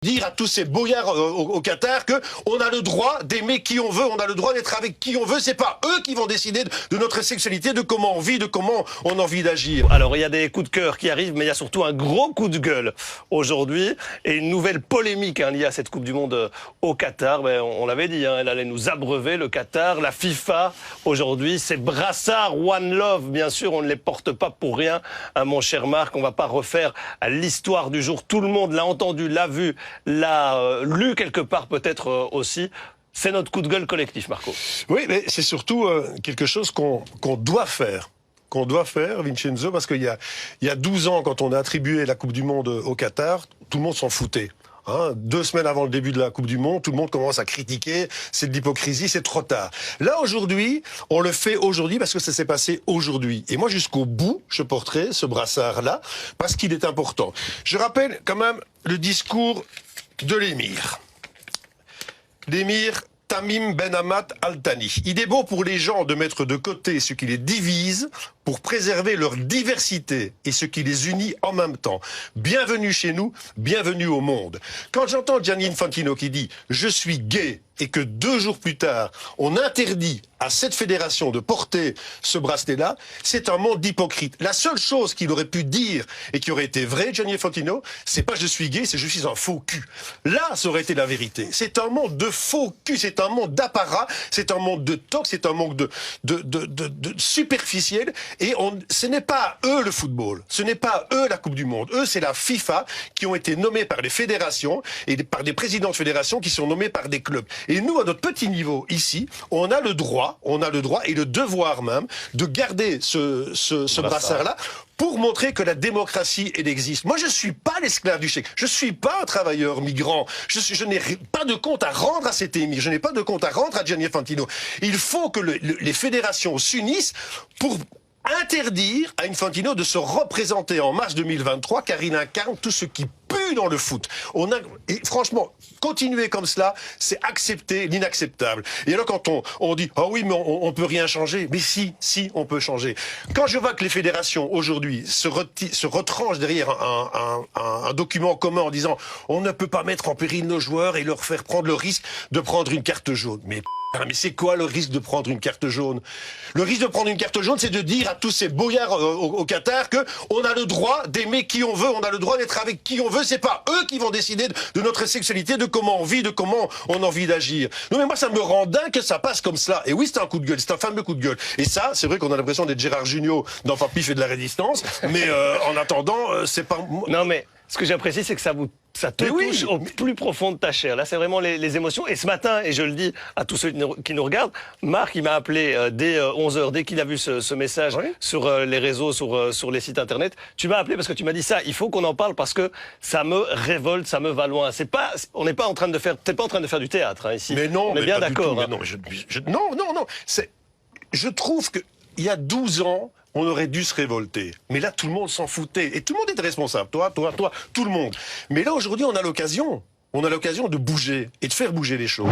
Dire à tous ces boyards au Qatar que on a le droit d'aimer qui on veut, on a le droit d'être avec qui on veut. C'est pas eux qui vont décider de notre sexualité, de comment on vit, de comment on a envie d'agir. Alors il y a des coups de cœur qui arrivent, mais il y a surtout un gros coup de gueule aujourd'hui et une nouvelle polémique liée à cette Coupe du Monde au Qatar. On l'avait dit, elle allait nous abreuver, le Qatar, la FIFA. Aujourd'hui, ces brassards One Love, bien sûr, on ne les porte pas pour rien, mon cher Marc. On va pas refaire l'histoire du jour. Tout le monde l'a entendu, l'a vu, l'a lu quelque part peut-être aussi. C'est notre coup de gueule collectif, Marco. Oui, mais c'est surtout quelque chose qu'on doit faire. Qu'on doit faire, Vincenzo, parce qu'il y a 12 ans, quand on a attribué la Coupe du Monde au Qatar, tout le monde s'en foutait. 2 semaines avant le début de la Coupe du Monde, tout le monde commence à critiquer, c'est de l'hypocrisie, c'est trop tard. Là, aujourd'hui, on le fait aujourd'hui parce que ça s'est passé aujourd'hui. Et moi, jusqu'au bout, je porterai ce brassard-là parce qu'il est important. Je rappelle quand même le discours de l'émir. L'émir Tamim Ben Hamad Al Thani. Il est beau pour les gens de mettre de côté ce qui les divise pour préserver leur diversité et ce qui les unit en même temps. Bienvenue chez nous, bienvenue au monde. Quand j'entends Gianni Infantino qui dit « je suis gay » et que 2 jours plus tard, on interdit à cette fédération de porter ce bracelet-là, c'est un monde d'hypocrite. La seule chose qu'il aurait pu dire et qui aurait été vrai, Gianni Infantino, c'est pas « je suis gay », c'est « je suis un faux cul ». Là, ça aurait été la vérité. C'est un monde de faux cul, c'est un monde d'apparat, c'est un monde de tox, c'est un monde de superficiel. Et ce n'est pas eux le football, ce n'est pas eux la Coupe du Monde. Eux, c'est la FIFA qui ont été nommés par les fédérations et par des présidents de fédérations qui sont nommés par des clubs. Et nous, à notre petit niveau, ici, on a le droit et le devoir même de garder ce brassard-là pour montrer que la démocratie, elle existe. Moi, je suis pas l'esclave du chèque. Je suis pas un travailleur migrant. Je n'ai pas de compte à rendre à cet émir. Je n'ai pas de compte à rendre à Gianni Infantino. Il faut que les fédérations s'unissent pour interdire à Infantino de se représenter en mars 2023 car il incarne tout ce qui pue dans le foot. Et franchement, continuer comme cela, c'est accepter l'inacceptable. Et alors quand on dit « Ah oui, mais on peut rien changer », mais si, on peut changer. Quand je vois que les fédérations aujourd'hui se retranchent derrière un document commun en disant « On ne peut pas mettre en péril nos joueurs et leur faire prendre le risque de prendre une carte jaune », mais c'est quoi le risque de prendre une carte jaune? Le risque de prendre une carte jaune, c'est de dire à tous ces boyards au Qatar que on a le droit d'aimer qui on veut, on a le droit d'être avec qui on veut. C'est pas eux qui vont décider de notre sexualité, de comment on vit, de comment on a envie d'agir. Non mais moi ça me rend dingue que ça passe comme cela. Et oui, c'est un coup de gueule, c'est un fameux coup de gueule. Et ça, c'est vrai qu'on a l'impression d'être Gérard Jugnot dans Papy fait de la résistance. Mais en attendant, c'est pas. Non mais ce que j'apprécie, c'est que ça te touche au plus profond de ta chair. Là, c'est vraiment les émotions. Et ce matin, et je le dis à tous ceux qui nous regardent, Marc, il m'a appelé dès 11h, dès qu'il a vu ce message sur les réseaux, sur les sites internet. Tu m'as appelé parce que tu m'as dit ça. Il faut qu'on en parle parce que ça me révolte, ça me va loin. On n'est pas en train de faire, t'es pas en train de faire du théâtre ici. Mais non, on est bien d'accord. Non, non. Je trouve que il y a 12 ans, on aurait dû se révolter. Mais là, tout le monde s'en foutait. Et tout le monde était responsable. Toi, tout le monde. Mais là, aujourd'hui, on a l'occasion. On a l'occasion de bouger et de faire bouger les choses.